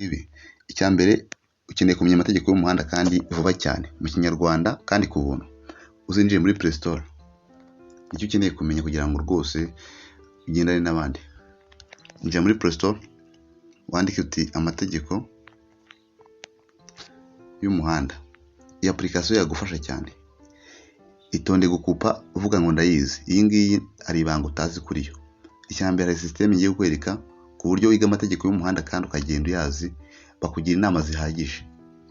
Ibi icya mbere ukeneye kumenya amategeko y'umuhanda kandi vuba cyane mu kinyarwanda kandi ku buntu. Uzinjiye muri Play Store nicyo ukeneye kumenya kugira ngo rwose ugendane n'abandi. Injira muri Play Store wandike uti amategeko y'umuhanda. Iyi application yagufasha cyane. Itonde gukupa uvuga ngo ndayizi. Iyi ngiyi ari ibanga utazi kuri yo. Icya mbere hari system igiye kukwereka ku buryo wiga amategeko y'umuhanda kandi ukagenda uyazi, bakugira inama zihagije.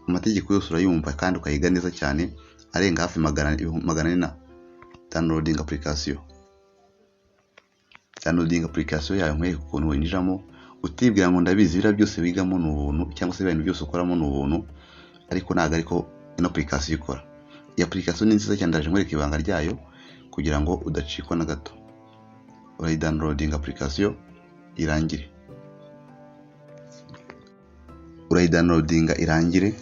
Amategeko yose urayumva kandi ukayiga neza cyane, arenga hafi 400 na downloading application. Downloading application yawe nkwereka ukuntu winjiramo, utibwira ngo ndabizi bira byose wigamo ni ubuntu cyangwa se ibintu byose ukoramo ni ubuntu, ariko ntago ariko ino application ikora. Iyi application ni nziza cyane, ndaje nkwereka ibanga ryayo kugira ngo udacikwa na gato. Urayidownloading application irangire. Urayidownloadinga irangire.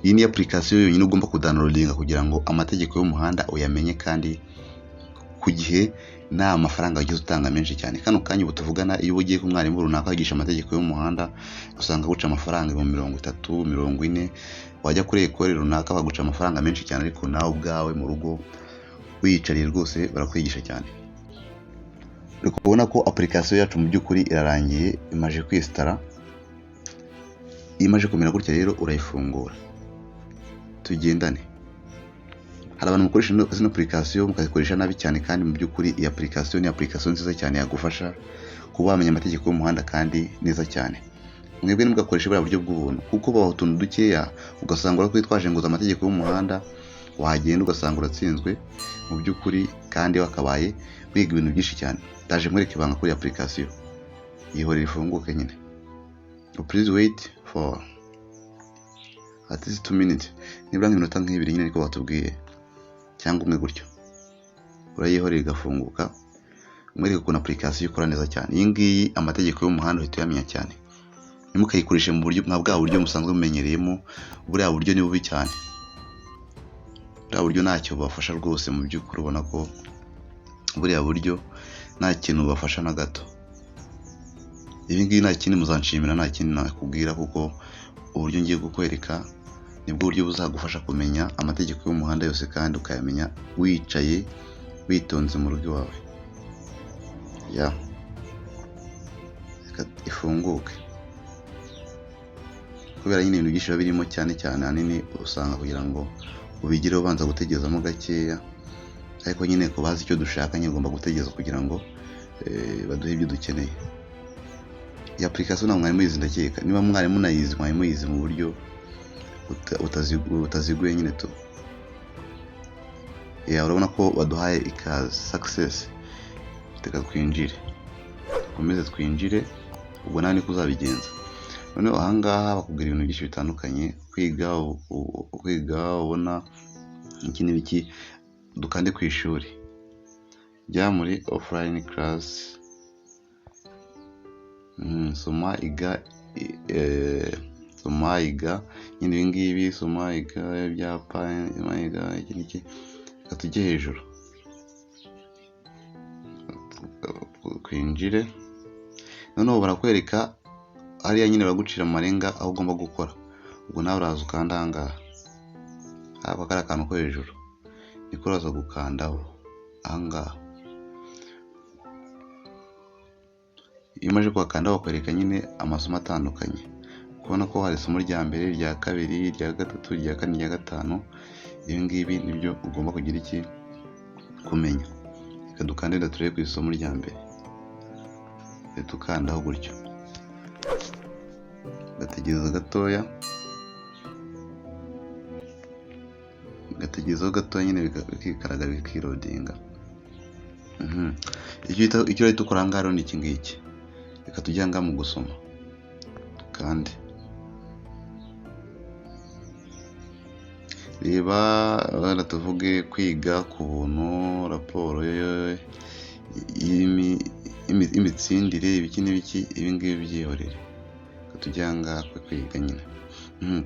Iyi ni application yonyine ugomba kudownloadinga kugira ngo amategeko y'umuhanda uyamenye kandi ku gihe nta mafaranga ugize utanga menshi cyane. Kano kanya ubu tuvugana, iyo ugiye ku mwarimu runaka yigisha amategeko y'umuhanda usanga guca amafaranga 30, 40, wajya kuri ekore runaka baguca amafaranga menshi cyane, ariko nawe ubwawe mu rugo wiyicariye rwose barakwigisha cyane. Uri kubona ko application yacu mu by'ukuri irarangiye, imaje kwistara. Imaje kumera gutya rero urayifungura. Tugendane. Hari abantu mukoresha ino application mukayikoresha nabi cyane, kandi mu by'ukuri iyi application ni application nziza cyane yagufasha kuba wamenya amategeko y'umuhanda kandi neza cyane. Mwebwe nimugakoresha buriya buryo bw'ubuntu, kuko baho utuntu dukeya ugasanga urakwitwaje ngo amategeko y'umuhanda, wagenda ugasanga uratsinzwe mu by'ukuri kandi wakabaye wiga ibintu byinshi cyane. Ndaje nkwereka ibanga kuri application. Yihorera ifunguke nyine. Please wait for at least 2 minutes. Nibura nk'iminota nk'ibiri nyine ariko batubwiye, cyangwa umwe gutyo. Urayihorera igafunguka, mwereke ukuntu application ikora neza cyane. Iyi ngiyi amategeko y'umuhanda uhita uyamenya cyane. Nimukayikoreshe mu buryo bwa buryo musanzwe mumenyereyemo, buriya buryo ni bubi cyane. Buriya buryo ntacyo bafasha rwose mu by'ukuri, ubona ko buriya buryo nta kintu bafasha na gato. Ibi ngibi nta kindi muzanshimira, nta kindi nakubwira, kuko uburyo ngiye kukwereka nibwo buryo buzagufasha kumenya amategeko y'umuhanda yose kandi ukayamenya wicaye witonze mu rugo iwawe. Ya ifunguke, kubera nyine ibintu byinshi birimo cyane cyane hanini usanga kugira ngo ubigireho ubanza gutegerezamo gakeya, ariko nyine ko bazi icyo dushaka nyine ugomba gutegereza kugira ngo baduhe ibyo dukeneye. Iyi application nta mwarimu yizi ndakeka. Niba mwarimu nayizi, mwarimu yizi mu buryo utaziguye nyine tu. Urabona ko baduhaye ikaze success. Teka twinjire. Komeze twinjire, ubwo nani kuzabigenza. Noneho ahangaha bakubwira ibintu byinshi bitandukanye, kwiga ubona iki n'ibiki. Dukande ku ishuri, jya muri offline class, soma iga nyine ibi ngibi, soma iga ibyapa, soma iga iki n'iki. Reka tujye hejuru twinjire. Noneho barakwereka hariya nyine bagucira amarenga aho ugomba gukora. Ubwo nawe uraza ukanda ahangaha, haba kari akantu ko hejuru, niko uraza gukandaho ahangaha. Iyo umaze kuhakandaho bakwereka nyine amasomo atandukanye. Kubona ko hari isomo rya mbere, rya kabiri, rya gatatu, rya kane, rya gatanu. Ibi ngibi nibyo ugomba kugira iki kumenya. Reka dukande turebe ku isomo rya mbere. Tukandaho gutyo, gategereza gatoya, gategerezaho gatoya nyine bikikaraga bikirodinga. Icyo urahita ukora ahangaha rero ni iki ngiki. Reka tujye ahangaha mu gusoma kandi reba, tuvuge kwiga ku buntu, raporo y'imitsindire, ibiki n'ibiki. Ibi ngibi byihorere. Reka tujye ahangaha kwiga nyine.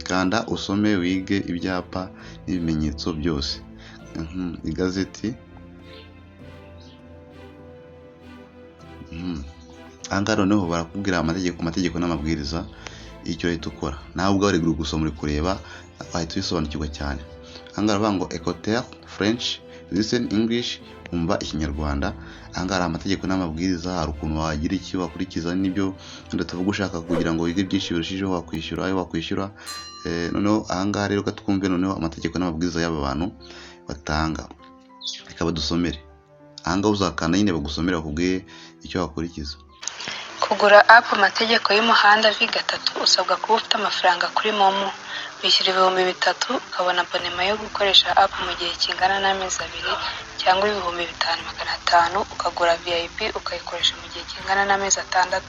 Kanda usome wige ibyapa n'ibimenyetso byose. Igazeti. Ahangaha noneho barakubwira amategeko n'amabwiriza icyo leta ukora nawe ubwawe uri gusoma uri kureba wahita ubisobanukirwa cyane. Ahangaha baravuga ngo écouter French, listen English, umva ikinyarwanda. Ahangaha hari amategeko n'amabwiriza, hari ukuntu wagira iki wakurikiza n'ibyo tuvuga ushaka kugira ngo wige byinshi birushijeho wakwishyura ayo wakwishyura. Noneho ahangaha rero twumve noneho amategeko n'amabwiriza y'aba bantu batanga, ikaba dusomere. Ahangaha uzakanda nyine bagusomera bakubwiye icyo wakurikiza. Kugura app amategeko y'umuhanda V3 usabwa kuba ufite amafaranga kuri momo, wishyura 3,000 ukabona abonema yo gukoresha app mu gihe kingana n'amezi 2 cyangwa 5,500 ukagura VIP ukayikoresha mu gihe kingana n'amezi 6.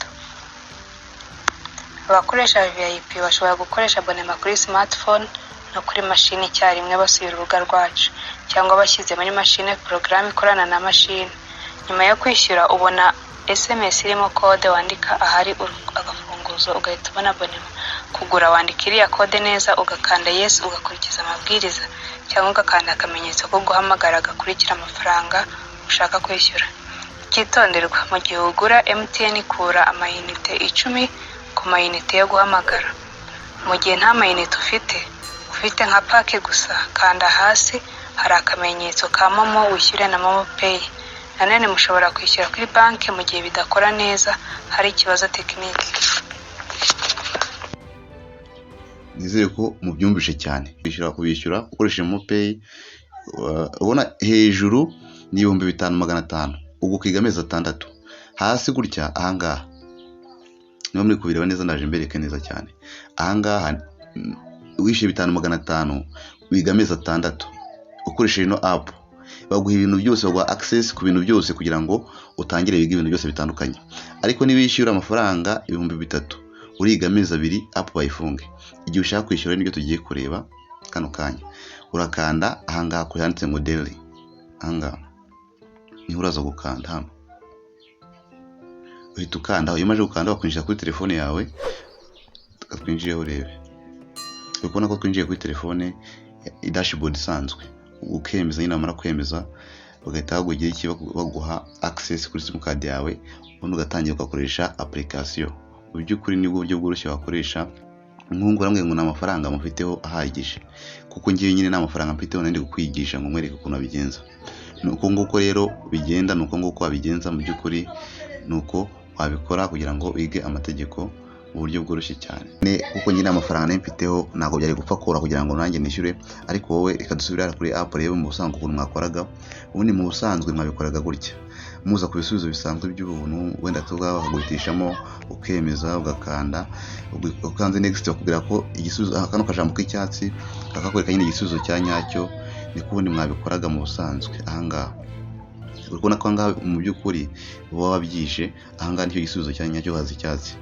Abakoresha VIP bashobora gukoresha abonema kuri smartphone no kuri mashini icyarimwe basuye urubuga rwacu, cyangwa bashyize muri mashine porogaramu ikorana na mashini. Nyuma yo kwishyura ubona SMS irimo kode wandika ahari agafunguzo ugahita ubona abonema. Kugura wandika iriya kode neza ugakanda yes ugakurikiza amabwiriza, cyangwa ugakanda akamenyetso ko guhamagara gakurikira amafaranga ushaka kwishyura. Cyitonderwa, mu gihe ugura MTN kura amayinite 10 ku mayinite yo guhamagara. Mu gihe nta mayinite ufite nka pake gusa, kanda hasi hari akamenyetso ka momo wishyure na momo pay. Nanone mushobora kwishyura kuri banki mu gihe bidakora neza hari ikibazo tekiniki. Nizere ko mubyumvishe cyane. Kubishyura ukoresheje momo pay, ubona hejuru ni 5,500 ubwo ukiga amezi 6. Hasi gutya ahangaha niba muri kubireba neza ndaje mbereke neza cyane. Ahangaha wishyuye 5,500 wiga amezi 6 ukoresheje ino app. Baguha ibintu byose, baguha access ku bintu byose kugira ngo utangire wiga ibintu byose bitandukanye. Ariko niba wishyura amafaranga 3,000 uriga amezi 2 app bayifunge. Igihe ushaka kwishyura nibyo tugiye kureba kano kanya. Urakanda ahangaha kuri handitse ngo daily. Ahangaha niho uraza gukanda hano. Uhita ukanda, iyo umaze gukanda wakwinjira kuri telefone yawe. Twinjiyeho urebe. Ubona ko twinjiye kuri telefone dashboard isanzwe. Ukemeza nyine amara kwemeza bagahita bagugira iki baguha access kuri sim card yawe, ubundi ugatangira ugakoresha application. Mu by'ukuri ni buryo bworoshye wakoresha. Nkungu ramwe ngo n'amafaranga mufiteho ahagije, kuko ngiye nyine n'amafaranga mfiteho nandi kukwigisha ngo mwereke ukuntu abigenza. Nuko nguko rero bigenda, nuko nguko wabigenza mu by'ukuri, nuko wabikora kugira ngo wige amategeko mu buryo bworoshye cyane. Kuko nyine amafaranga n'imfiteho ntago byari gupfa kora kugira ngo nanjye nishyure. Ariko wowe reka dusubira kuri app rero mu busanzwe ukuntu mwakoraga. Ubundi mu busanzwe mwabikoraga gutya, muza ku bisubizo bisanzwe by'ubuntu, wenda tugaho bakagutishamo ukemeza ugakanda, ukanze next bakubwira ko igisubizo kano kajambo k'icyatsi kakakwereka nyine igisubizo cya nyacyo. Niko ubundi mwabikoraga mu busanzwe. Ahangaha urabona ko ahangaha mu by'ukuri uba wabyishe. Ahangaha nicyo gisubizo cya nyacyo haza icyatsi,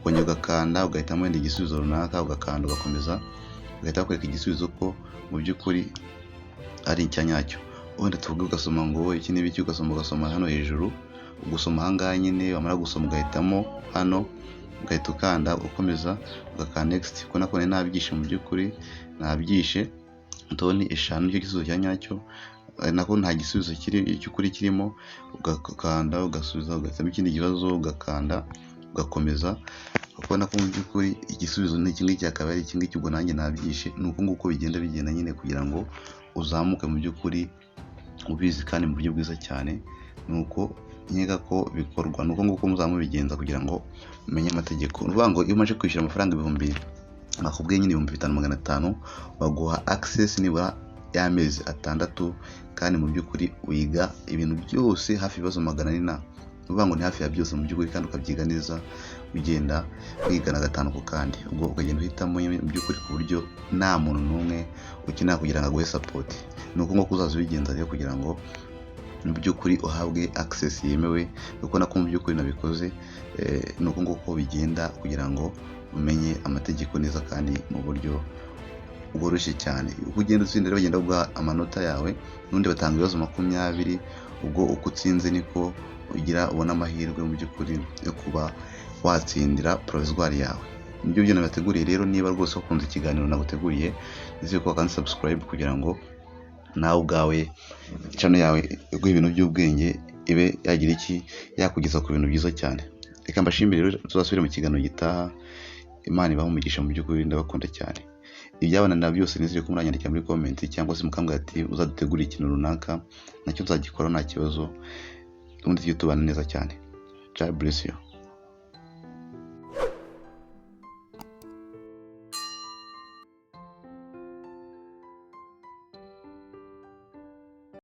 ukongera ugakanda ugahitamo wenda igisubizo runaka, ugakanda ugakomeza, ugahita bakwereka igisubizo ko mu by'ukuri ari icyanyacyo. Wenda tuvuge ugasoma ngo iki n'ibiki, ugasoma hano hejuru, ugusoma ahangaha nyine, wamara gusoma ugahitamo hano, ugahita ukanda ukomeza ugakanda next. Kuko nako nabyishe mu by'ukuri nabyishe. Toni 5 nicyo gisubizo cya nyacyo, nako nta gisubizo kiri cy'ukuri kirimo. Ugakanda ugasubiza ugasaba ikindi kibazo ugakanda ugakomeza. Kuko nako mu by'ukuri igisubizo ni kimwe cyakaba ari kimwe cy'ubwo nanjye nabyishe. Nuko nguko bigenda nyine kugira ngo uzamuke mu by'ukuri ubizi kandi mu buryo bwiza cyane. Nuko nkeka ko bikorwa, nuko nguko muzamu bigenza kugira ngo umenye amategeko. Uvuga ngo iyo umaze kwishyura amafaranga 2,000 bakubwiye nyine 5,500 baguha access nibura y'amezi 6, kandi mu by'ukuri wiga ibintu byose hafi ibibazo 400. Uvuga ngo ni hafi ya byose mu by'ukuri, kandi ukabyiga neza ugenda wigana 5 ku kandi. Ubwo ukagenda uhitamo mu by'ukuri ku buryo nta muntu n'umwe ukenera kugira ngo aguhe support. Nuko nguko uzaza ubigenza rero kugira ngo mu by'ukuri uhabwe access yemewe. Kuko nako mu by'ukuri nabikoze. Nuko nguko bigenda kugira ngo umenye amategeko neza kandi mu buryo bworoshye cyane. Uko ugenda utsinda rero bagenda baguha amanota yawe, n'undi batanga ibibazo 20. Ubwo uko utsinze niko ubona amahirwe mu by'ukuri yo kuba watsindira provisoire yawe. Nibyo byo nabateguriye rero. Niba rwose wakunze ikiganiro naguteguriye, nizeye ko wakanda subscribe kugira ngo nawe ubwawe channel yawe iguhe ibintu by'ubwenge ibe yagira iki yakugeza ku bintu byiza cyane. Reka mbashimire rero, tuzasubire mu kiganiro gitaha. Imana ibahe umugisha mu by'ukuri ndabakunda cyane. Ibyabananira byose nizere ko muranyandikira muri comment cyangwa se mukambwira ati uzadutegura ikintu runaka nacyo nzagikora nta kibazo, ubundi tujye tubana neza cyane. God bless you.